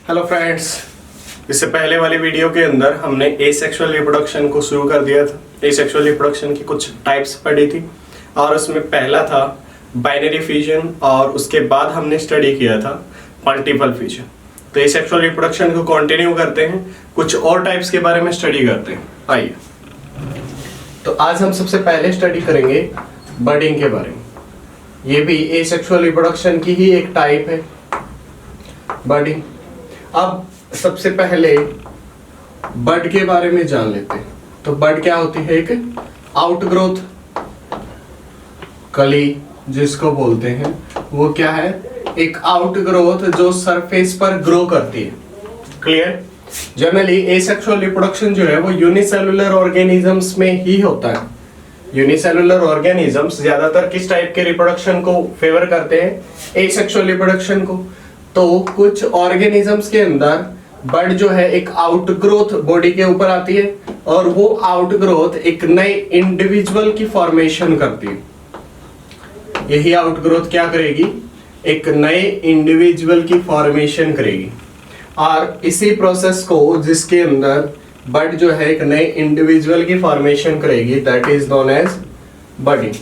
Hello friends. इससे पहले वाली वीडियो के अंदर हमने एसेक्सुअल रिप्रोडक्शन को शुरू कर दिया था। एसेक्सुअल रिप्रोडक्शन की कुछ टाइप्स पढ़ी थी और उसमें पहला था बाइनरी फिजन और उसके बाद हमने स्टडी किया था मल्टीपल फिजन। तो एसेक्सुअल रिप्रोडक्शन को कंटिन्यू करते हैं, कुछ और टाइप्स के बारे में स्टडी करते हैं। आइए, तो आज हम सबसे पहले स्टडी करेंगे बडिंग के बारे में। ये भी एसेक्सुअल रिप्रोडक्शन की ही एक टाइप है, बडिंग। अब सबसे पहले बड के बारे में जान लेते हैं। तो बड क्या होती है? एक आउटग्रोथ, कली जिसको बोलते हैं, वो क्या है? एक आउटग्रोथ जो सरफेस पर ग्रो करती है। क्लियर? जनरली एसेक्सुअल रिप्रोडक्शन जो है वो यूनिसेलुलर ऑर्गेनिजम्स में ही होता है। यूनिसेलुलर ऑर्गेनिजम्स ज्यादातर किस टाइप के रिप्रोडक्शन को फेवर करते हैं? एसेक्सुअल रिप्रोडक्शन को। तो कुछ ऑर्गेनिजम्स के अंदर बड जो है एक आउटग्रोथ बॉडी के ऊपर आती है और वो आउटग्रोथ एक नए इंडिविजुअल की फॉर्मेशन करती है। यही आउटग्रोथ क्या करेगी? एक नए इंडिविजुअल की फॉर्मेशन करेगी। और इसी प्रोसेस को जिसके अंदर बड जो है एक नए इंडिविजुअल की फॉर्मेशन करेगी, that is known as budding.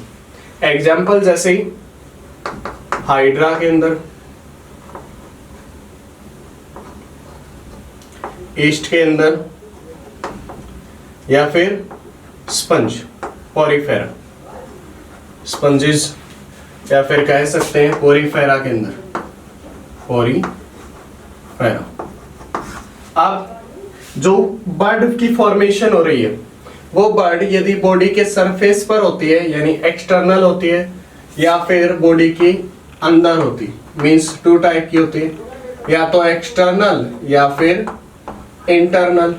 Example जैसे हाइड्रा के अंदर, ईस्ट के अंदर, या फिर स्पंज पोरीफेरा, स्पंजेस, या फिर कह सकते हैं पोरीफेरा के अंदर, पोरीफेरा। अब जो बड की फॉर्मेशन हो रही है वो बड यदि बॉडी के सरफेस पर होती है यानी एक्सटर्नल होती है, या फिर बॉडी के अंदर होती, मींस टू टाइप की होती है, या तो एक्सटर्नल या फिर इंटरनल।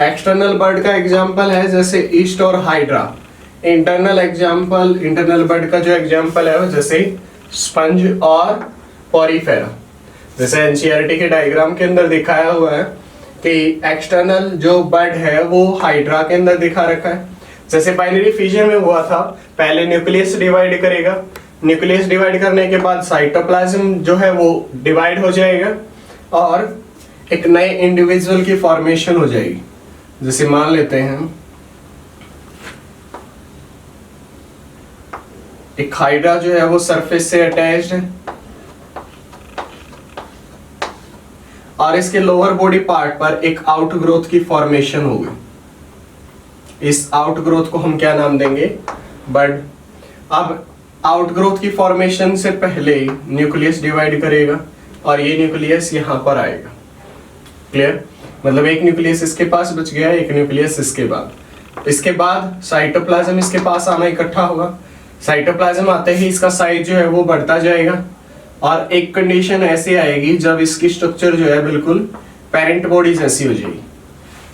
एक्सटर्नल बर्ड का एग्जांपल है जैसे ईस्ट और हाइड्रा। इंटरनल बर्ड का जो एग्जांपल है वो जैसे स्पंज और पोरीफेरा। जैसे एनसीईआरटी के डायग्राम के अंदर दिखाया हुआ है कि एक्सटर्नल जो बर्ड है वो हाइड्रा के अंदर दिखा रखा है। जैसे बाइनरी फिजन में हुआ था, पहले न्यूक्लियस डिवाइड करेगा, न्यूक्लियस डिवाइड करने के बाद साइटोप्लाज्म जो है वो डिवाइड हो जाएगा और एक नए इंडिविजुअल की फॉर्मेशन हो जाएगी। जैसे मान लेते हैं एक हाइड्रा जो है वो सरफेस से अटैच्ड है और इसके लोअर बॉडी पार्ट पर एक आउटग्रोथ की फॉर्मेशन हो गई। इस आउटग्रोथ को हम क्या नाम देंगे? बड। अब आउटग्रोथ की फॉर्मेशन से पहले न्यूक्लियस डिवाइड करेगा और ये न्यूक्लियस यहां पर आएगा। क्लियर? मतलब एक न्यूक्लियस इसके पास बच गया, एक न्यूक्लियस इसके बाद साइटोप्लाज्म इसके पास आना इकट्ठा होगा। साइटोप्लाज्म आते ही इसका साइज जो है वो बढ़ता जाएगा और एक कंडीशन ऐसी आएगी जब इसकी स्ट्रक्चर जो है बिल्कुल पेरेंट बॉडी जैसी हो जाएगी।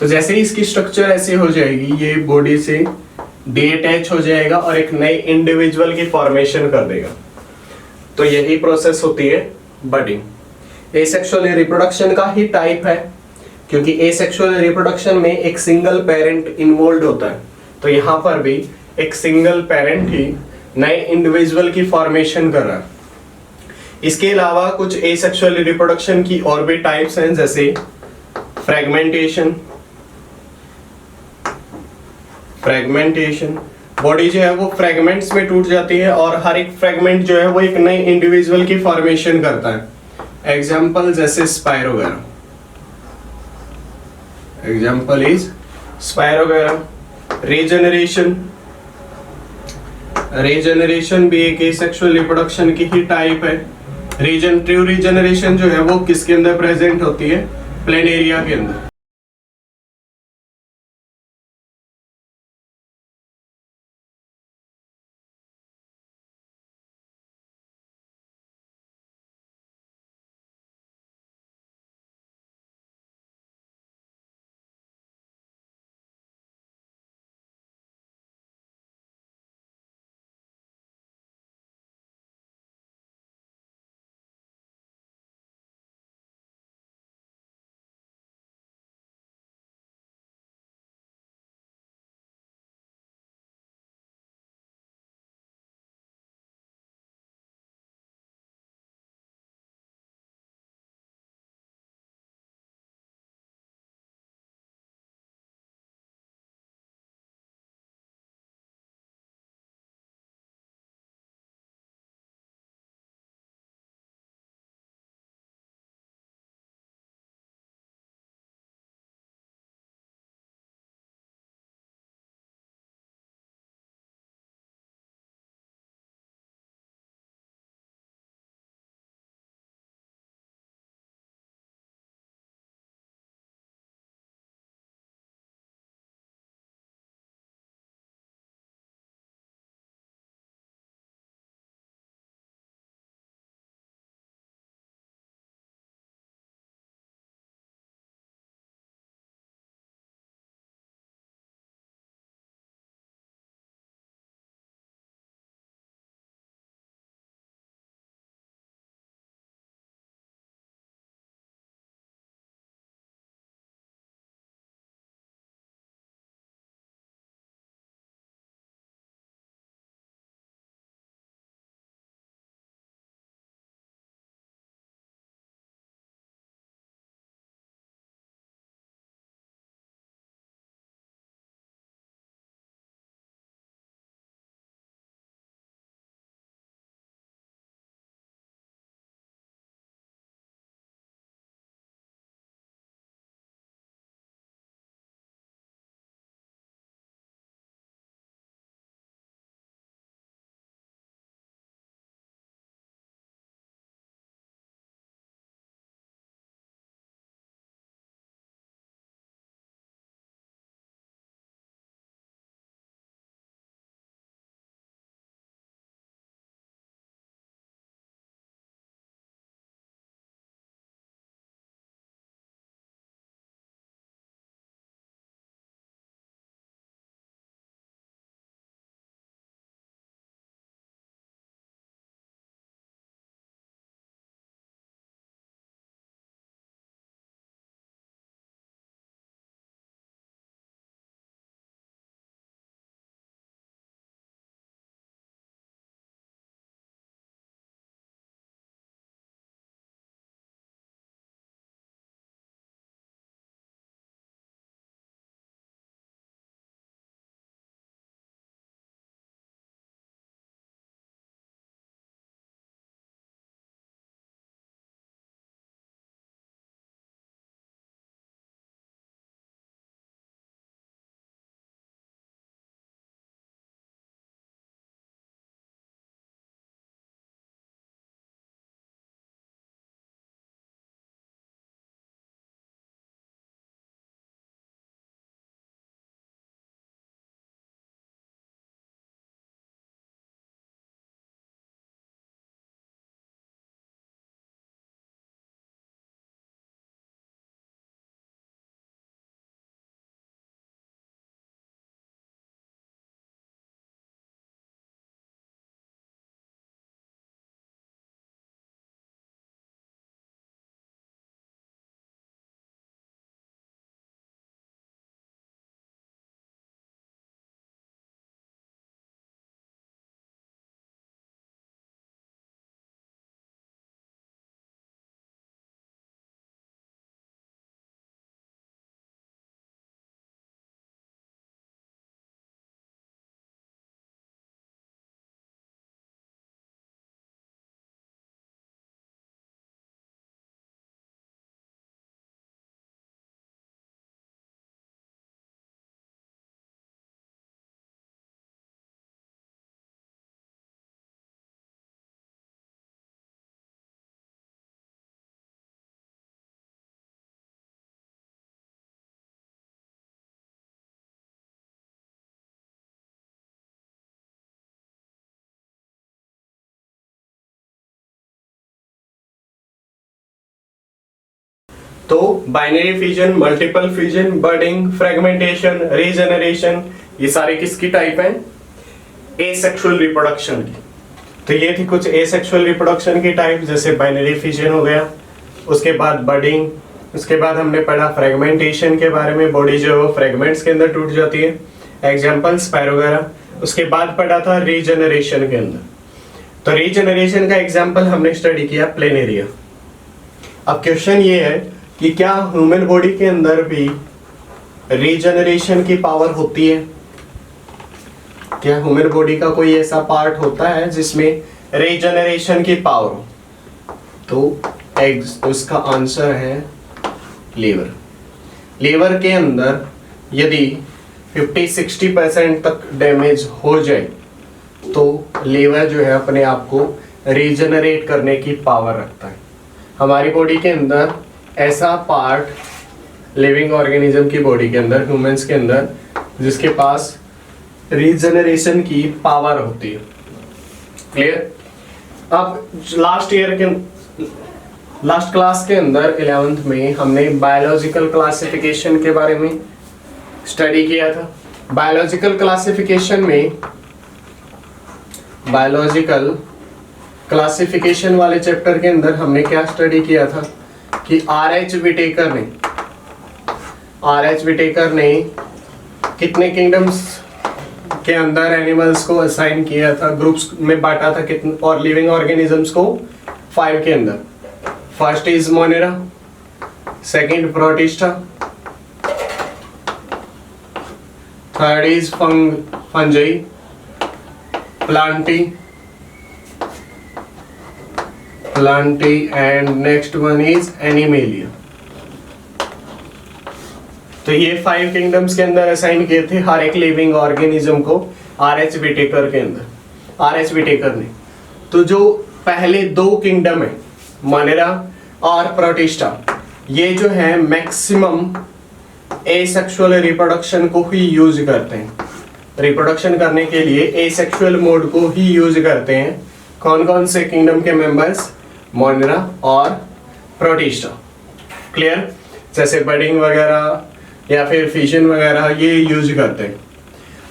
तो जैसे ही इसकी स्ट्रक्चर ऐसी हो जाएगी, ये बॉडी से डीअटैच हो जाएगा और एक नए इंडिविजुअल की फॉर्मेशन कर देगा। तो यही प्रोसेस होती है बडिंग। एसेक्सुअल रिप्रोडक्शन का ही टाइप है, क्योंकि एसेक्सुअल रिप्रोडक्शन में एक सिंगल पेरेंट इन्वॉल्व होता है। तो यहाँ पर भी एक सिंगल पेरेंट ही नए इंडिविजुअल की फॉर्मेशन कर रहा है। इसके अलावा कुछ एसेक्सुअल रिप्रोडक्शन की और भी टाइप्स हैं, जैसे फ्रेगमेंटेशन। बॉडी जो है वो फ्रेगमेंट्स में टूट जाती है और हर एक फ्रेगमेंट जो है वो एक नए इंडिविजुअल की फॉर्मेशन करता है। एग्जाम्पल जैसे स्पाइरोगेरा, एग्जाम्पल इज स्पाइरोगेरा। रीजनरेशन भी एक एसेक्सुअल रिप्रोडक्शन की ही टाइप है। ट्रू रीजनरेशन जो है वो किसके अंदर प्रेजेंट होती है? प्लेनेरिया के अंदर। तो binary fission, multiple fission, budding, fragmentation, regeneration, ये सारे किसकी टाइप हैं? एसेक्सुअल रिप्रोडक्शन की। तो ये थी कुछ एसेक्सुअल रिप्रोडक्शन की टाइप, जैसे बाइनरी फिजन हो गया, उसके बाद बडिंग, उसके बाद हमने पढ़ा फ्रेगमेंटेशन के बारे में, बॉडी जो है वो फ्रेगमेंट्स के अंदर टूट जाती है, एग्जाम्पल स्पाइरो वगैरह। उसके बाद पढ़ा था रीजनरेशन के अंदर। तो रीजनरेशन का एग्जाम्पल हमने स्टडी किया प्लेनेरिया। अब क्वेश्चन ये है कि क्या ह्यूमन बॉडी के अंदर भी रीजनरेशन की पावर होती है? क्या ह्यूमन बॉडी का कोई ऐसा पार्ट होता है जिसमें रीजनरेशन की पावर हो? तो उसका आंसर है लीवर। लीवर के अंदर यदि 50-60% तक डैमेज हो जाए तो लीवर जो है अपने आप को रीजनरेट करने की पावर रखता है। हमारी बॉडी के अंदर ऐसा पार्ट लिविंग ऑर्गेनिज्म की बॉडी के अंदर, ह्यूमंस के अंदर, जिसके पास रीजनरेशन की पावर होती है। क्लियर? अब लास्ट क्लास के अंदर 11th में हमने बायोलॉजिकल क्लासिफिकेशन के बारे में स्टडी किया था। बायोलॉजिकल क्लासिफिकेशन वाले चैप्टर के अंदर हमने क्या स्टडी किया था कि आर.एच. विटेकर ने कितने किंगडम्स के अंदर एनिमल्स को असाइन किया था, ग्रुप्स में बांटा था कितने, और लिविंग ऑर्गेनिजम्स को 5 के अंदर। First is Monera, second protista, third is fungi, Plantae and next one is animalia. तो ये 5 किंगडम्स के अंदर असाइन किए थे हर एक लिविंग ऑर्गेनिज्म को आर.एच. विटेकर ने। तो जो पहले 2 किंगडम है, मोनेरा और प्रोटिस्टा, ये जो है मैक्सिमम एसेक्सुअल रिप्रोडक्शन को ही यूज करते हैं। रिप्रोडक्शन करने के लिए एसेक्सुअल मोड को ही यूज करते हैं। कौन कौन से किंगडम के मेंबर्स? मोनेरा और प्रोटिस्टा। क्लियर? जैसे बडिंग वगैरह या फिर फिजन वगैरह ये यूज करते हैं।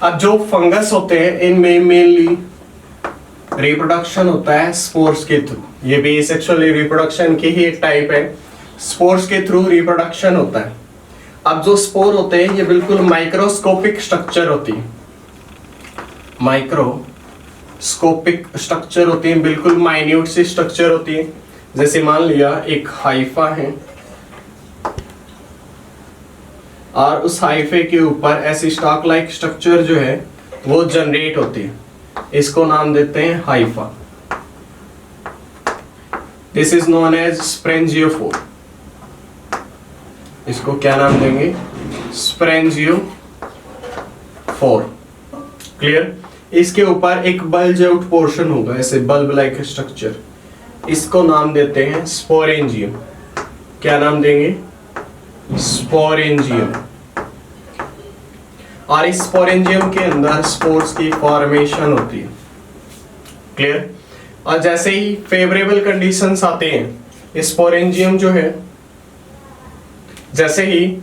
अब जो फंगस होते हैं इनमें मेनली रिप्रोडक्शन होता है स्पोर्स के थ्रू। ये भी एसेक्सुअल रिप्रोडक्शन की ही एक टाइप है। स्पोर्स के थ्रू रिप्रोडक्शन होता है। अब जो स्पोर होते हैं ये बिल्कुल माइक्रोस्कोपिक स्ट्रक्चर होती है, माइक्रोस्कोपिक स्ट्रक्चर होती है, बिल्कुल माइन्यूट सी स्ट्रक्चर होती है। जैसे मान लिया एक हाइफा है और उस हाइफे के ऊपर ऐसी स्टॉक लाइक स्ट्रक्चर जो है वो जनरेट होती है, इसको नाम देते हैं hypha. This is known as sporangiophore. इसको क्या नाम देंगे? स्प्रेंजियोफोर। क्लियर? इसके ऊपर एक बल्ज आउट पोर्शन होगा, ऐसे बल्ब लाइक स्ट्रक्चर, इसको नाम देते हैं स्पोरेंजियम। क्या नाम देंगे? स्पोरेंजियम। और इस स्पोरेंजियम के अंदर स्पोर्स की फॉर्मेशन होती है। क्लियर? और जैसे ही फेवरेबल कंडीशंस आते हैं, स्पोरेंजियम जो है जैसे ही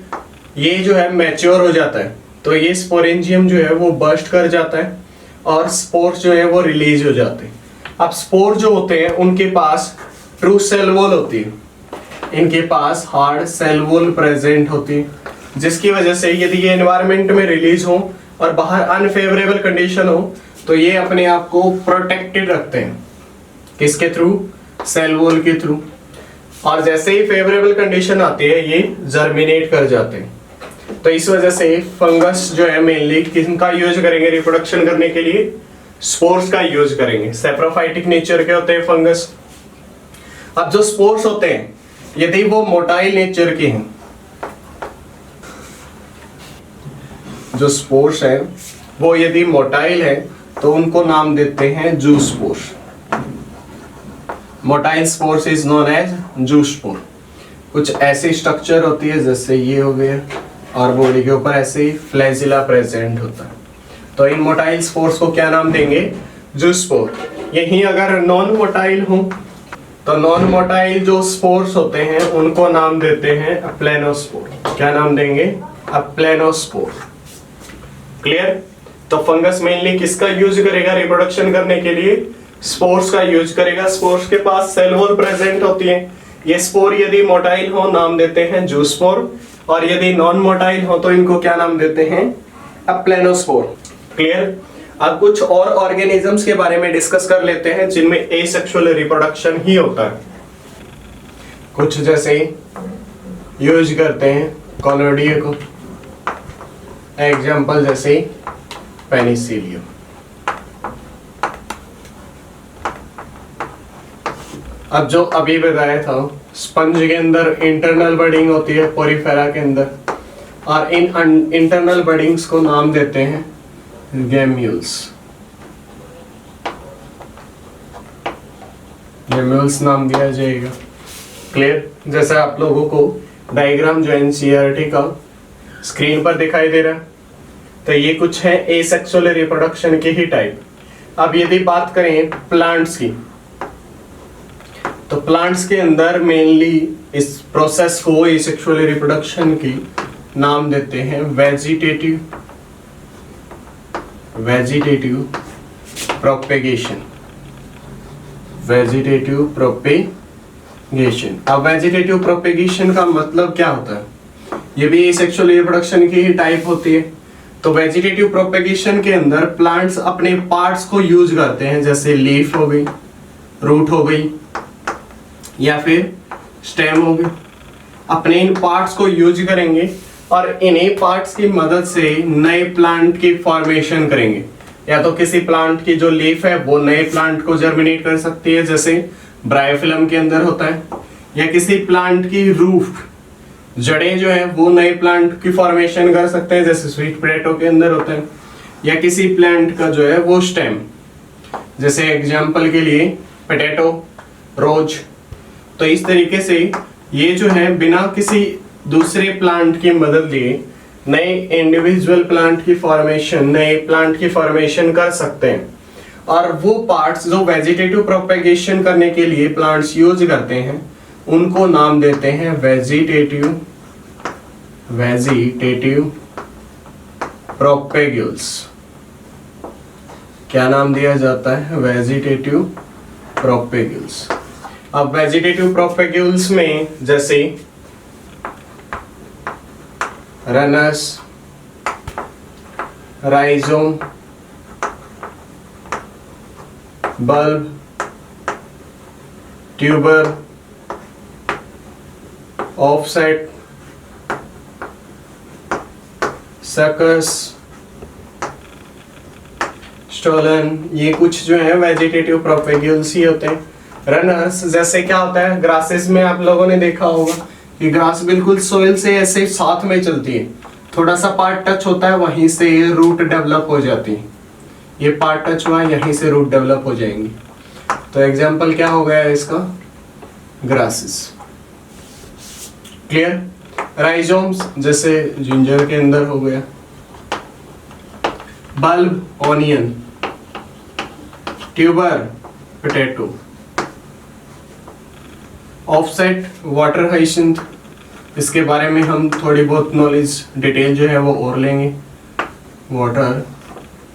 ये जो है मैच्योर हो जाता है तो ये स्पोरेंजियम जो है वो बर्स्ट कर जाता है और स्पोर्स जो है वो रिलीज हो जाते हैं। अब स्पोर जो होते हैं उनके पास ट्रू सेल वॉल होती है, इनके पास हार्ड सेल वॉल प्रेजेंट होती है, जिसकी वजह से यदि ये एनवायरनमेंट में रिलीज हो और बाहर अनफेवरेबल कंडीशन हो तो ये अपने आप को प्रोटेक्टेड रखते हैं। किसके थ्रू? सेल वॉल के थ्रू। और जैसे ही फेवरेबल कंडीशन आती है ये जर्मिनेट कर जाते हैं। तो इस वजह से फंगस जो है मेनली किसका यूज करेंगे रिप्रोडक्शन करने के लिए? स्पोर्स का यूज करेंगे। सेप्रोफाइटिक नेचर के होते हैं फंगस। अब जो स्पोर्स होते हैं यदि वो मोटाइल नेचर के हैं, जो स्पोर्स है वो यदि मोटाइल है तो उनको नाम देते हैं zoospores. Motile spores is known as zoospore. कुछ ऐसी स्ट्रक्चर होती है जैसे ये हो गया और बॉडी के ऊपर ऐसे ही फ्लैजिला प्रेजेंट होता है। तो इन मोटाइल स्पोर्स को क्या नाम देंगे? जूस्पोर। यही अगर नॉन मोटाइल हो तो नॉन मोटाइल जो स्पोर्स होते हैं उनको नाम देते हैं अप्लेनोस्पोर। क्या नाम देंगे? अप्लेनोस्पोर। क्लियर? तो फंगस मेनली किसका यूज करेगा रिप्रोडक्शन करने के लिए? स्पोर्स का यूज करेगा। स्पोर्स के पास सेल वॉल प्रेजेंट होती है। ये स्पोर यदि मोटाइल हो नाम देते हैं जूस्पोर, और यदि नॉन मोटाइल हो तो इनको क्या नाम देते हैं? अप्लेनोस्पोर। क्लियर? अब कुछ और ऑर्गेनिजम्स के बारे में डिस्कस कर लेते हैं जिनमें एसेक्सुअल रिप्रोडक्शन ही होता है। कुछ जैसे यूज करते हैं कॉलोडिया को, एग्जांपल जैसे पेनिसिलियम। अब जो अभी बताया था, स्पंज के अंदर इंटरनल बडिंग होती है पोरीफेरा के अंदर, और इन इंटरनल बडिंग्स को नाम देते हैं गैम्यूल्स। गैम्यूल्स नाम दिया जाएगा। क्लियर? जैसे आप लोगों को डायग्राम जो एनसीईआरटी का स्क्रीन पर दिखाई दे रहा है, तो ये कुछ है एसेक्सुअल रिप्रोडक्शन के ही टाइप। अब यदि बात करें प्लांट्स की, तो प्लांट्स के अंदर मेनली इस प्रोसेस को एसेक्सुअल रिप्रोडक्शन की नाम देते हैं वेजिटेटिव प्रोपेगेशन। Vegetative propagation. अब वेजिटेटिव प्रोपेगेशन का मतलब क्या होता है? ये भी एसेक्सुअल रिप्रोडक्शन की ही टाइप होती है। तो वेजिटेटिव प्रोपेगेशन के अंदर प्लांट्स अपने पार्ट्स को यूज करते हैं, जैसे लीफ हो गई, रूट हो गई, या फिर स्टेम हो गई। अपने इन पार्ट्स को यूज करेंगे और इन्हीं पार्ट्स की मदद से नए प्लांट की फॉर्मेशन करेंगे। या तो किसी प्लांट की जो लीफ है वो नए प्लांट को जर्मिनेट कर सकती है, जैसे ब्रायोफिलम के अंदर होता है, या किसी प्लांट की रूट जड़ें जो है वो नए प्लांट की फॉर्मेशन कर सकते हैं, जैसे स्वीट पोटैटो के अंदर होता है, या किसी प्लांट का जो है वो स्टेम, जैसे एग्जाम्पल के लिए पोटैटो, रोज। तो इस तरीके से ये जो है बिना किसी दूसरे प्लांट की मदद लिए नए इंडिविजुअल प्लांट की फॉर्मेशन, नए प्लांट की फॉर्मेशन कर सकते हैं। और वो पार्ट्स जो वेजिटेटिव प्रोपेगेशन करने के लिए प्लांट्स यूज करते हैं उनको नाम देते हैं वेजिटेटिव प्रोपेग्यूल्स। क्या नाम दिया जाता है? Vegetative propagules. अब वेजिटेटिव प्रोपेग्यूल्स में जैसे runners, rhizome, bulb, tuber, offset, सकस, स्टोलन, ये कुछ जो है वेजिटेटिव प्रोपेग्यूल्स ही होते हैं। रनर्स जैसे क्या होता है, ग्रासेस में आप लोगों ने देखा होगा कि ग्रास बिल्कुल सोइल से ऐसे साथ में चलती है, थोड़ा सा पार्ट टच होता है वहीं से ये रूट डेवलप हो जाती है। ये पार्ट टच हुआ यहीं से रूट डेवलप हो जाएंगी। तो एग्जांपल क्या हो गया इसका? ग्रासेस। क्लियर? राइजोम्स जैसे जिंजर के अंदर हो गया, bulb onion, tuber potato, offset water hyacinth. इसके बारे में हम थोड़ी बहुत नॉलेज डिटेल जो है वो और लेंगे। वाटर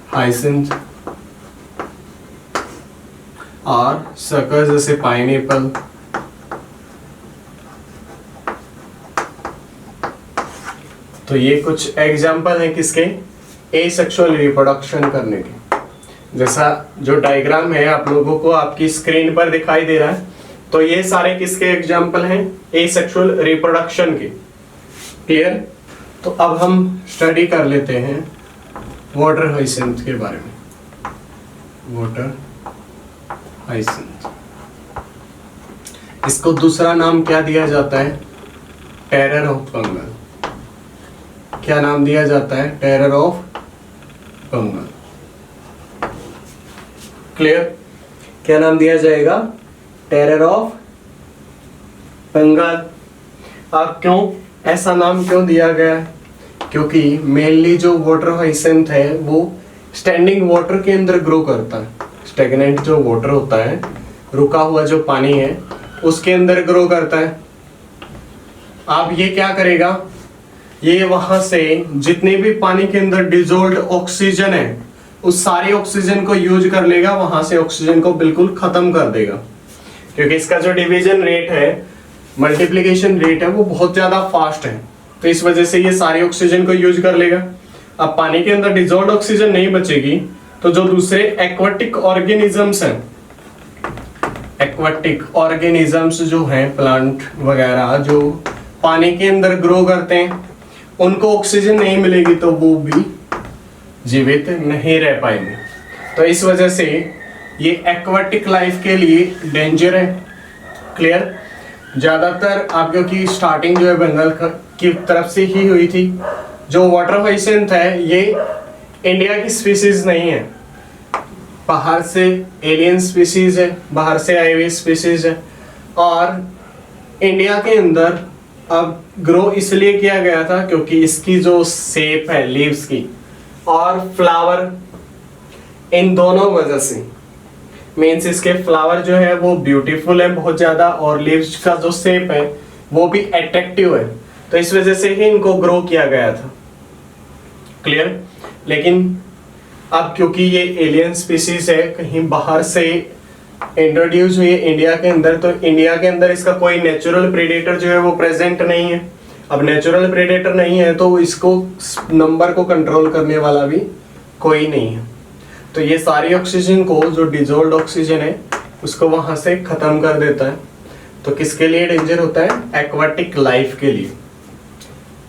हाइसिंथ और सकस जैसे पाइनएप्पल। तो ये कुछ एग्जाम्पल है किसके? एसेक्सुअल रिप्रोडक्शन करने के। जैसा जो डायग्राम है आप लोगों को आपकी स्क्रीन पर दिखाई दे रहा है, तो ये सारे किसके एग्जाम्पल हैं? एसेक्सुअल रिप्रोडक्शन के। क्लियर? तो अब हम स्टडी कर लेते हैं वाटर हाइसिंथ के बारे में। वाटर हाइसिंथ, इसको दूसरा नाम क्या दिया जाता है? Terror of Bengal. क्या नाम दिया जाता है? Terror of Bengal. क्लियर? क्या नाम दिया जाएगा? Terror of Bengal. अब क्यों ऐसा नाम क्यों दिया गया है? क्योंकि मेनली जो वाटर हाइसिंथ है वो स्टैंडिंग वाटर के अंदर ग्रो करता है। स्टेगनेंट जो वाटर होता है, रुका हुआ जो पानी है, उसके अंदर ग्रो करता है। अब ये क्या करेगा, ये वहां से जितने भी पानी के अंदर डिजोल्व्ड ऑक्सीजन है उस सारे ऑक्सीजन को यूज कर लेगा, वहां से ऑक्सीजन को बिल्कुल खत्म कर देगा, क्योंकि इसका जो डिवीजन रेट है, मल्टीप्लिकेशन रेट है, वो बहुत ज्यादा फास्ट है। तो इस वजह से ये सारे ऑक्सीजन को यूज कर लेगा। अब पानी के अंदर डिजोल्व्ड ऑक्सीजन नहीं बचेगी तो जो दूसरे एक्वाटिक ऑर्गेनिजम्स हैं, एक्वाटिक ऑर्गेनिजम्स जो हैं, प्लांट वगैरह जो पानी के अंदर ग्रो करते हैं, उनको ऑक्सीजन नहीं मिलेगी तो वो भी जीवित नहीं रह पाएंगे। तो इस वजह से ये एक्वाटिक लाइफ के लिए डेंजर है। क्लियर? ज्यादातर आप, क्योंकि स्टार्टिंग जो है बंगाल की तरफ से ही हुई थी। जो वाटर हाइसेंथ है ये इंडिया की स्पीसीज नहीं है, बाहर से एलियन स्पीसीज है, बाहर से आई हुई स्पीसीज है। और इंडिया के अंदर अब ग्रो इसलिए किया गया था क्योंकि इसकी जो शेप है लीव्स की और फ्लावर, इन दोनों वजह से, मीन्स इसके फ्लावर जो है वो ब्यूटीफुल है बहुत ज्यादा, और लीव्स का जो शेप है वो भी अट्रैक्टिव है, तो इस वजह से ही इनको ग्रो किया गया था। क्लियर? लेकिन अब क्योंकि ये एलियन स्पीसीज है, कहीं बाहर से इंट्रोड्यूस हुई है इंडिया के अंदर, तो इंडिया के अंदर इसका कोई नेचुरल प्रेडेटर जो है वो प्रेजेंट नहीं है। अब नेचुरल प्रेडेटर नहीं है तो इसको नंबर को कंट्रोल करने वाला भी कोई नहीं है, तो ये सारी ऑक्सीजन को, जो डिजोल्व्ड ऑक्सीजन है, उसको वहां से खत्म कर देता है। तो किसके लिए डेंजर होता है? एक्वाटिक लाइफ के लिए।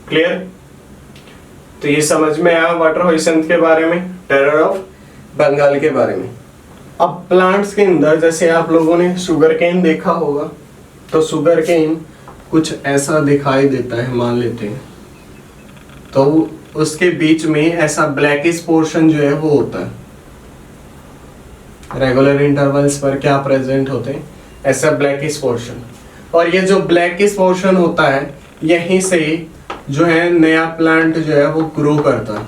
क्लियर? तो ये समझ में आया वाटर हाइसेंथ के बारे में, टेरर ऑफ बंगाल के बारे में। अब प्लांट्स के अंदर जैसे आप लोगों ने शुगर केन देखा होगा, तो शुगर केन कुछ ऐसा दिखाई देता है, मान लेते हैं, तो उसके बीच में ऐसा ब्लैकिश पोर्शन जो है वो होता है। रेगुलर इंटरवल्स पर क्या प्रेजेंट होते हैं? ऐसा ब्लैकिश पोर्शन। और ये जो ब्लैकिश पोर्शन होता है, यहीं से जो है नया प्लांट जो है वो ग्रो करता है।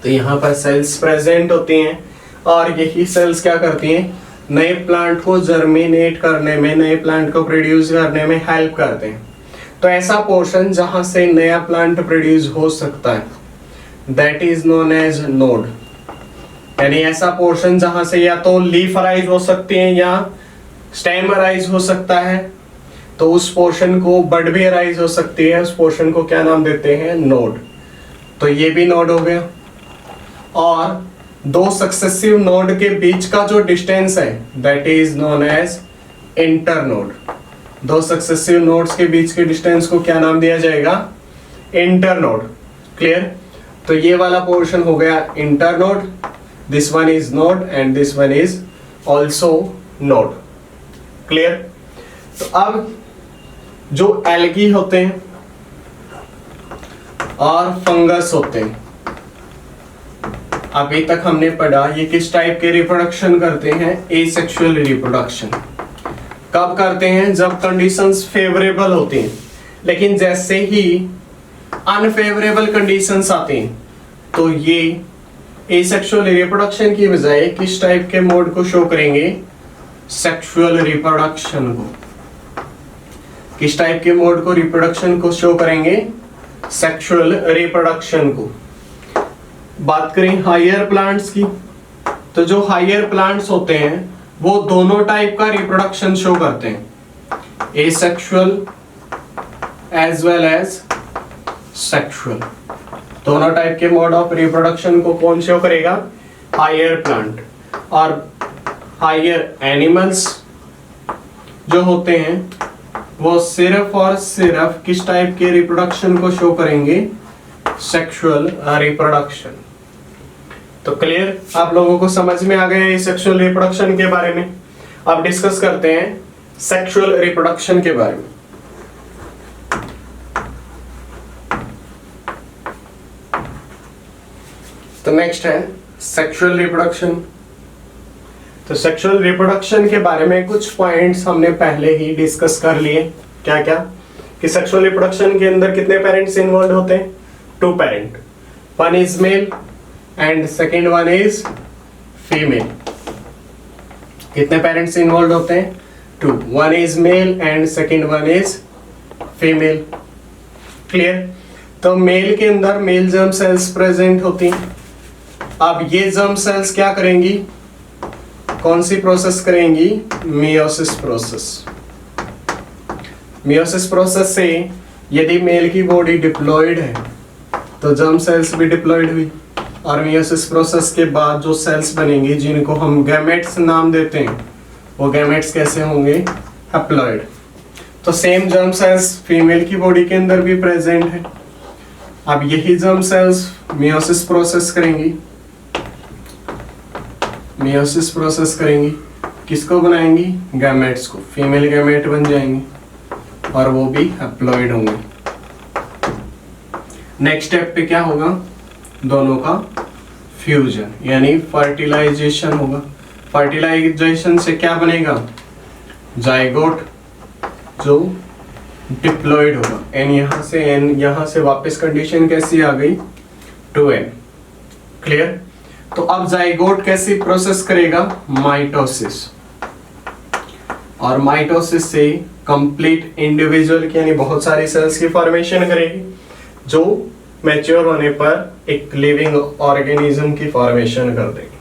तो यहाँ पर सेल्स प्रेजेंट होती हैं और यही सेल्स क्या करती हैं? नए प्लांट को जर्मिनेट करने में, नए प्लांट को प्रोड्यूस करने में हेल्प करते हैं। तो ऐसा पोर्शन जहां से नया प्लांट प्रोड्यूस हो सकता है, that is known as node. यानी ऐसा पोर्शन जहां से या तो लीफ अराइज हो सकती है या स्टेम अराइज हो सकता है, तो उस पोर्शन को बड भी अराइज हो सकती है, उस पोर्शन को क्या नाम देते हैं? नोड। तो ये भी नोड हो गया। और दो सक्सेसिव नोड के बीच का जो डिस्टेंस है, that is known as internode. दो सक्सेसिव नोड्स के बीच के डिस्टेंस को क्या नाम दिया जाएगा? इंटरनोड। क्लियर? तो ये वाला पोर्शन हो गया internode, this one is node and this one is also node. Clear? तो अब जो एल्गी होते हैं और फंगस होते हैं, अभी तक हमने पढ़ा ये किस टाइप के रिप्रोडक्शन करते हैं? Asexual reproduction. कब करते हैं? जब कंडीशंस फेवरेबल होती हैं। लेकिन जैसे ही अनफेवरेबल कंडीशंस आती हैं तो ये एसेक्सुअल रिप्रोडक्शन की बजाय किस टाइप के मोड को शो करेंगे? सेक्सुअल रिप्रोडक्शन को। किस टाइप के मोड को, रिप्रोडक्शन को शो करेंगे? सेक्सुअल रिप्रोडक्शन को। बात करें हायर प्लांट्स की, तो जो हायर प्लांट्स होते हैं वो दोनों टाइप का रिप्रोडक्शन शो करते हैं, asexual as well as sexual. दोनों टाइप के मोड ऑफ रिप्रोडक्शन को कौन शो करेगा? Higher plant. और हायर एनिमल्स जो होते हैं वो सिर्फ और सिर्फ किस टाइप के रिप्रोडक्शन को शो करेंगे? Sexual reproduction. तो क्लियर? आप लोगों को समझ में आ गया ये सेक्सुअल रिप्रोडक्शन के बारे में। अब डिस्कस करते हैं सेक्सुअल रिप्रोडक्शन के बारे में। तो नेक्स्ट है सेक्सुअल रिप्रोडक्शन। तो सेक्सुअल रिप्रोडक्शन के बारे में कुछ पॉइंट्स हमने पहले ही डिस्कस कर लिए। क्या क्या? कि सेक्सुअल रिप्रोडक्शन के अंदर कितने पेरेंट्स इन्वॉल्व होते हैं? 2 parent, one is male and second one is female. कितने पेरेंट्स इन्वॉल्व होते हैं? 2, one is male and second one is female. Clear? तो मेल के अंदर मेल जर्म सेल्स प्रेजेंट होती हैं। अब ये जर्म सेल्स क्या करेंगी, कौन सी प्रोसेस करेंगी, मियोसिस प्रोसेस। मियोसिस प्रोसेस से यदि मेल की बॉडी डिप्लॉयड है तो जर्म सेल्स भी डिप्लॉयड हुई, और मियोसिस प्रोसेस के बाद जो सेल्स बनेंगी जिनको हम गैमेट्स नाम देते हैं, वो गैमेट्स कैसे होंगे, हैप्लॉयड। तो सेम जर्म सेल्स फीमेल की बॉडी के अंदर भी प्रेजेंट है। अब यही जर्म सेल्स मियोसिस प्रोसेस करेंगी, मियोसिस प्रोसेस करेंगी, किसको बनाएंगी, गैमेट्स को, फीमेल गैमेट बन जाएंगी और वो भी हैप्लॉयड होंगे। नेक्स्ट स्टेप पे क्या होगा, दोनों का फ्यूजन यानी फर्टिलाइजेशन होगा। फर्टिलाइजेशन से क्या बनेगा, जाइगोट जो डिप्लॉयड होगा, एन यहां से एन यहां से वापस कंडीशन कैसी आ गई, 2n। क्लियर? तो अब जाइगोट कैसी प्रोसेस करेगा, माइटोसिस, और माइटोसिस से कंप्लीट इंडिविजुअल यानी बहुत सारी सेल्स की फॉर्मेशन करेगी जो मैच्योर होने पर एक लिविंग ऑर्गेनिज्म की फॉर्मेशन कर देगी।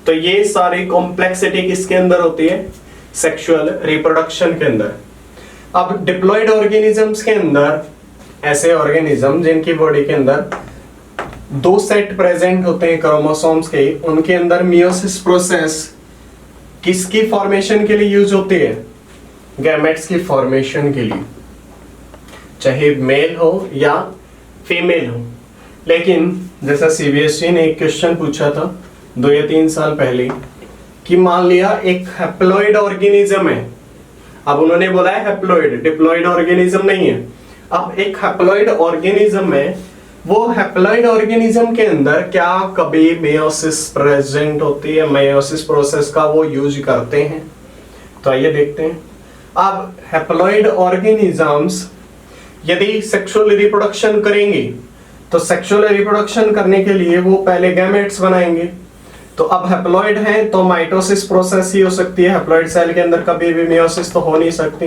तो ये सारी कॉम्प्लेक्सिटी किसके अंदर होती है, सेक्सुअल रिप्रोडक्शन के अंदर। अब डिप्लॉयड ऑर्गेनिजम्स के अंदर ऐसे ऑर्गेनिज्म जिनकी बॉडी के अंदर 2 सेट प्रेजेंट होते हैं क्रोमोसोम्स के, उनके अंदर मियोसिस प्रोसेस किसकी फॉर्मेशन के लिए यूज होती है, गैमेट्स की फॉर्मेशन के लिए, चाहे मेल हो या फीमेल हो। लेकिन जैसा सीबीएसई ने एक क्वेश्चन पूछा था 2 या 3 साल पहले कि मान लिया एक हैप्लॉयड ऑर्गेनिज्म है, अब उन्होंने बोला है हैप्लॉयड, डिप्लॉयड ऑर्गेनिज्म नहीं है। अब एक हैप्लॉयड ऑर्गेनिज्म है, वो हैप्लॉयड ऑर्गेनिज्म के अंदर क्या कभी मेयोसिस प्रेजेंट होती है, मेयोसिस प्रोसेस का वो यूज करते हैं? तो आइए देखते हैं। अब हैप्लॉयड ऑर्गेनिजम्स यदि सेक्सुअल रिप्रोडक्शन करेंगे तो सेक्सुअल रिप्रोडक्शन करने के लिए वो पहले गैमेट्स बनाएंगे। तो अब हैप्लॉयड है तो माइटोसिस प्रोसेस ही हो सकती है, हैप्लॉयड सेल के अंदर कभी भी मेयोसिस तो हो नहीं सकती।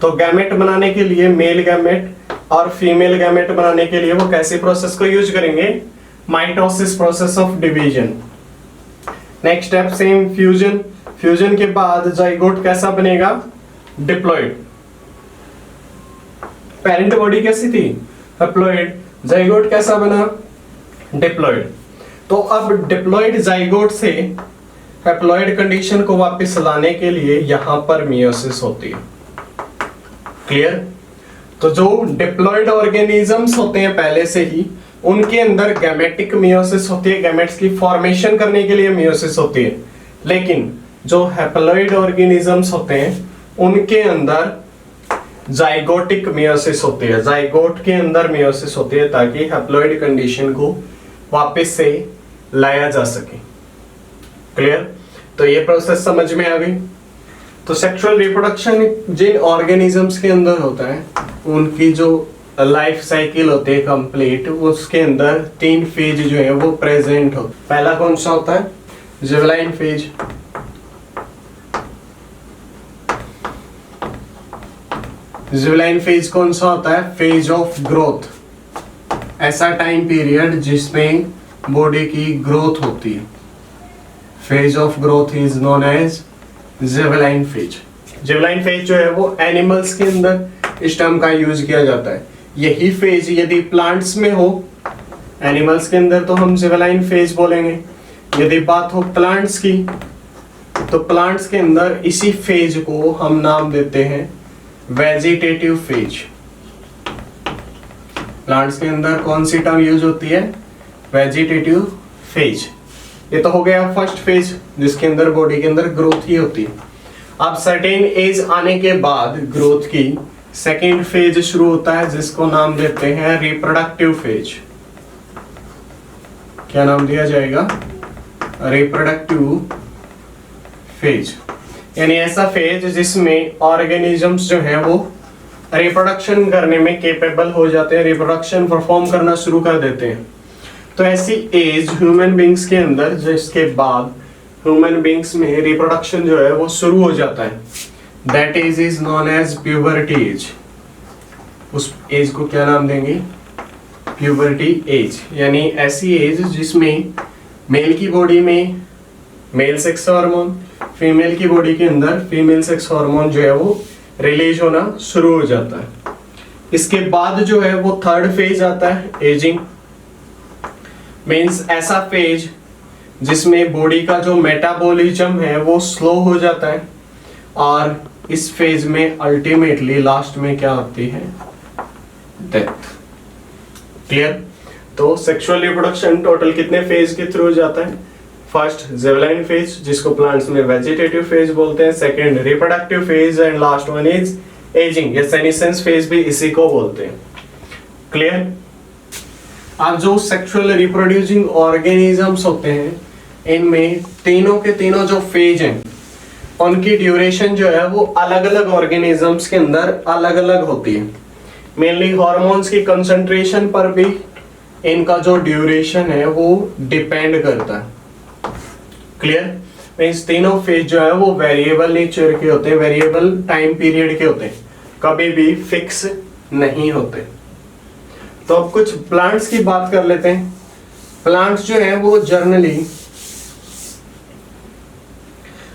तो गैमेट बनाने के लिए मेल गैमेट और फीमेल गैमेट बनाने के लिए वो कैसी प्रोसेस को यूज करेंगे, mitosis process of division. Next step same fusion, fusion के बाद जाइगोट कैसा बनेगा, डिप्लॉयड। पेरेंट बॉडी कैसी थी, हैप्लॉयड, जाइगोट कैसा बना, डिप्लॉयड। तो अब डिप्लॉयड जाइगोट से हैप्लॉयड कंडीशन को वापस लाने के लिए यहां पर मियोसिस होती है। क्लियर? तो जो डिप्लॉयड ऑर्गेनिजम्स होते हैं पहले से ही, उनके अंदर गैमेटिक मियोसिस होती है, गैमेट्स की फॉर्मेशन करने के लिए मियोसिस होती है। लेकिन जो हैप्लॉयड ऑर्गेनिजम्स होते हैं उनके अंदर जाइगोटिक मियोसिस होती है, जाइगोट के अंदर मियोसिस होती है ताकि हैप्लॉयड कंडीशन को वापस से लाया जा सके। क्लियर? तो ये प्रोसेस समझ में आ गई। तो सेक्सुअल रिप्रोडक्शन जिन ऑर्गेनिजम्स के अंदर होता है उनकी जो लाइफ साइकिल होती है कंप्लीट, उसके अंदर 3 फेज जो है वो प्रेजेंट हो। पहला कौन सा होता है, जिवलाइन फेज। जिवलाइन फेज कौन सा होता है, फेज ऑफ ग्रोथ, ऐसा टाइम पीरियड जिसमें बॉडी की ग्रोथ होती है। Phase of growth is known as जिवलाइन फेज। जिवलाइन फेज जो है वो एनिमल्स के अंदर इस टर्म का यूज किया जाता है। यही फेज यदि प्लांट्स में हो, एनिमल्स के अंदर तो हम जिवलाइन फेज बोलेंगे। यदि बात हो प्लांट्स की तो प्लांट्स के अंदर इसी फेज को हम नाम देते हैं वेजिटेटिव फेज। प्लांट्स के अंदर कौन सी टर्म यूज होती है, वेजिटेटिव फेज। ये तो हो गया फर्स्ट फेज जिसके अंदर बॉडी के अंदर ग्रोथ ही होती है। अब सर्टेन एज आने के बाद ग्रोथ की सेकेंड फेज शुरू होता है जिसको नाम देते हैं रिप्रोडक्टिव फेज। क्या नाम दिया जाएगा, रिप्रोडक्टिव फेज, यानी ऐसा फेज जिसमें ऑर्गेनिजम्स जो है वो रिप्रोडक्शन करने में केपेबल हो जाते हैं, रिप्रोडक्शन परफॉर्म करना शुरू कर देते हैं। तो ऐसी एज ह्यूमन बींग्स के अंदर जिसके बाद ह्यूमन बींग्स में रिप्रोडक्शन जो है वो शुरू हो जाता है। That age is known as puberty age. उस एज को क्या नाम देंगे? प्यूबर्टी एज, यानी ऐसी एज जिसमें मेल की बॉडी में मेल सेक्स हार्मोन, फीमेल की बॉडी के अंदर फीमेल सेक्स हार्मोन जो है वो रिलीज होना शुरू हो जाता है। इसके बाद जो है वो थर्ड फेज आता है, एजिंग। मीन्स ऐसा फेज जिसमें बॉडी का जो मेटाबॉलिज्म है वो स्लो हो जाता है, और इस फेज में अल्टीमेटली लास्ट में क्या होती है? डेथ। क्लियर? तो सेक्सुअल रिप्रोडक्शन टोटल कितने फेज के थ्रू जाता है? फर्स्ट जेवलाइन फेज, जिसको प्लांट्स में वेजिटेटिव फेज बोलते हैं, second reproductive phase, and last one is ageing या सेनेसेंस फेज भी इसी को बोलते हैं। क्लियर? अब जो सेक्सुअल रिप्रोड्यूसिंग ऑर्गेनिजम्स होते हैं, इनमें तीनों के तीनों जो फेज हैं उनकी ड्यूरेशन जो है वो अलग अलग ऑर्गेनिजम्स के अंदर अलग अलग होती है। मेनली हार्मोन्स की कंसंट्रेशन पर भी इनका जो ड्यूरेशन है वो डिपेंड करता है। क्लियर? मींस तीनों फेज जो है वो वेरिएबल नेचर के होते हैं, वेरिएबल टाइम पीरियड के होते हैं, कभी भी फिक्स नहीं होते। तो अब कुछ प्लांट्स की बात कर लेते हैं। प्लांट्स जो है वो जनरली,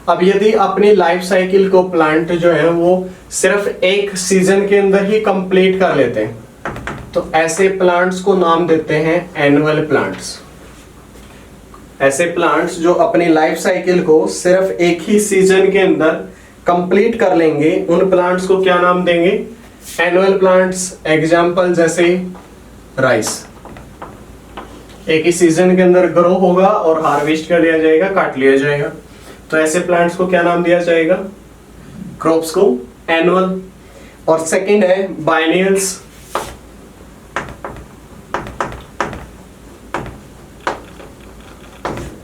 अब यदि अपनी लाइफ साइकिल को प्लांट जो है वो सिर्फ एक सीजन के अंदर ही कंप्लीट कर लेते हैं, तो ऐसे प्लांट्स को नाम देते हैं एनुअल प्लांट्स। ऐसे प्लांट्स जो अपनी लाइफ साइकिल को सिर्फ एक ही सीजन के अंदर कंप्लीट कर लेंगे, उन प्लांट्स को क्या नाम देंगे? Annual plants. एग्जाम्पल जैसे राइस, एक ही सीजन के अंदर ग्रो होगा और हार्वेस्ट कर लिया जाएगा, काट लिया जाएगा, तो ऐसे प्लांट्स को क्या नाम दिया जाएगा? क्रॉप्स को एनुअल। और सेकंड है बाइनियल्स।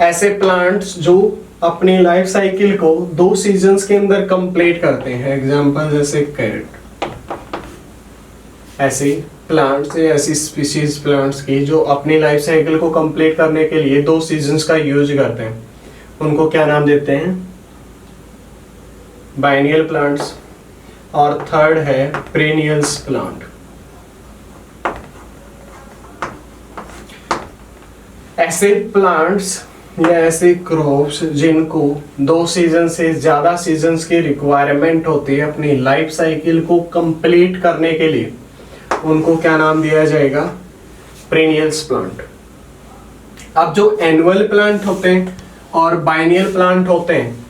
ऐसे प्लांट्स जो अपनी लाइफ साइकिल को 2 सीजन्स के अंदर कंप्लीट करते हैं, एग्जांपल जैसे कैरेट। ऐसे प्लांट्स, ऐसी स्पीशीज प्लांट्स की जो अपनी लाइफ साइकिल को कंप्लीट करने के लिए 2 सीजन्स का यूज करते हैं, उनको क्या नाम देते हैं? Biennial plants. और थर्ड है पेरेनियल्स प्लांट। ऐसे प्लांट्स या ऐसे क्रॉप्स जिनको 2 सीजन से ज्यादा सीजन्स की रिक्वायरमेंट होती है अपनी लाइफ साइकिल को कंप्लीट करने के लिए, उनको क्या नाम दिया जाएगा? Perennials plant. अब जो एनुअल प्लांट होते हैं और बाइनियल प्लांट होते हैं,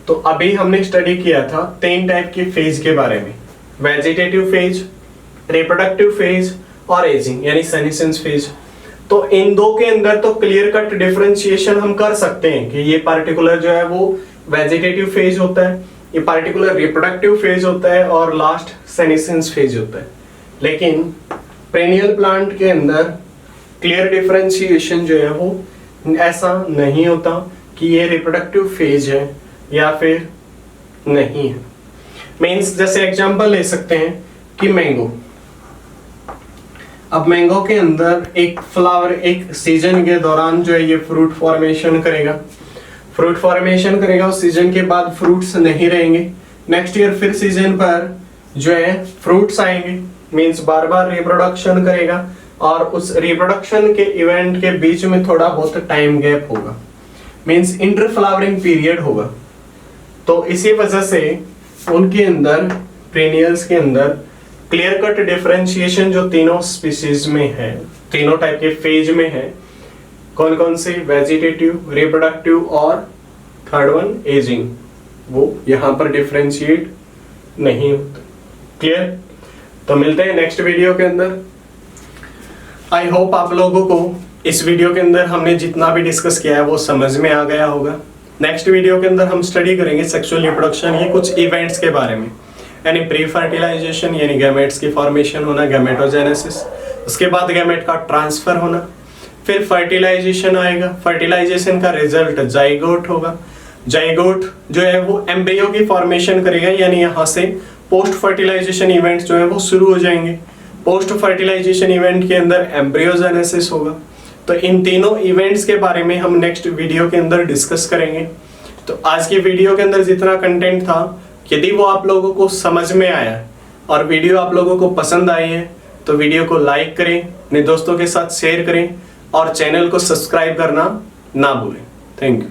तो अभी हमने स्टडी किया था 3 टाइप के फेज के बारे में, वेजिटेटिव फेज, रिप्रोडक्टिव फेज और एजिंग यानी सेनेसेंस फेज। तो इन दो के अंदर तो क्लियर कट डिफरेंशिएशन हम कर सकते हैं कि ये पार्टिकुलर जो है वो वेजिटेटिव फेज होता है, ये पार्टिकुलर रिप्रोडक्टिव फेज होता है और लास्ट सेनेसेंस फेज होता है। लेकिन पेरेनियल प्लांट के अंदर क्लियर डिफरेंशिएशन जो है वो ऐसा नहीं होता कि ये रिप्रोडक्टिव फेज है या फिर नहीं है। मीन्स जैसे एग्जांपल ले सकते हैं कि मैंगो। अब मैंगो के अंदर एक फ्लावर एक सीजन के दौरान जो है ये फ्रूट फॉर्मेशन करेगा, फ्रूट फॉर्मेशन करेगा, उस सीजन के बाद फ्रूट्स नहीं रहेंगे, नेक्स्ट ईयर फिर सीजन पर जो है फ्रूट्स आएंगे। मीन्स बार बार रिप्रोडक्शन करेगा और उस रिप्रोडक्शन के इवेंट के बीच में थोड़ा बहुत टाइम गैप होगा, मीन्स इंटर फ्लावरिंग पीरियड होगा। तो इसी वजह से उनके अंदर पेरेनियल्स के अंदर क्लियर कट डिफरेंशिएशन जो तीनों स्पीशीज में है, तीनों टाइप के फेज में है, कौन कौन से? वेजिटेटिव, रिप्रोडक्टिव और थर्ड वन एजिंग, वो यहाँ पर डिफरेंशिएट नहीं होता। क्लियर? तो मिलते हैं नेक्स्ट वीडियो के अंदर। आई होप आप लोगों को इस वीडियो के अंदर हमने जितना भी डिस्कस किया है वो समझ में आ गया होगा। नेक्स्ट वीडियो के अंदर हम स्टडी करेंगे सेक्सुअल रिप्रोडक्शन के कुछ इवेंट्स के बारे में, यानी प्री फर्टिलाइजेशन यानी गैमेट्स की फॉर्मेशन होना, गैमेटोजेनेसिस, उसके बाद गैमेट का ट्रांसफर होना, फिर फर्टिलाइजेशन आएगा, फर्टिलाइजेशन का रिजल्ट जाइगोट होगा, जाइगोट जो है वो एम्ब्रियो की फॉर्मेशन करेगा, यानी यहाँ से पोस्ट फर्टिलाइजेशन इवेंट्स जो है वो शुरू हो जाएंगे। पोस्ट फर्टिलाइजेशन इवेंट के अंदर एम्ब्रियोजेनेसिस होगा। तो इन तीनों इवेंट्स के बारे में हम नेक्स्ट वीडियो के अंदर डिस्कस करेंगे। तो आज की वीडियो के अंदर जितना कंटेंट था यदि वो आप लोगों को समझ में आया और वीडियो आप लोगों को पसंद आई है तो वीडियो को लाइक करें, अपने दोस्तों के साथ शेयर करें और चैनल को सब्सक्राइब करना ना भूलें। Thank you.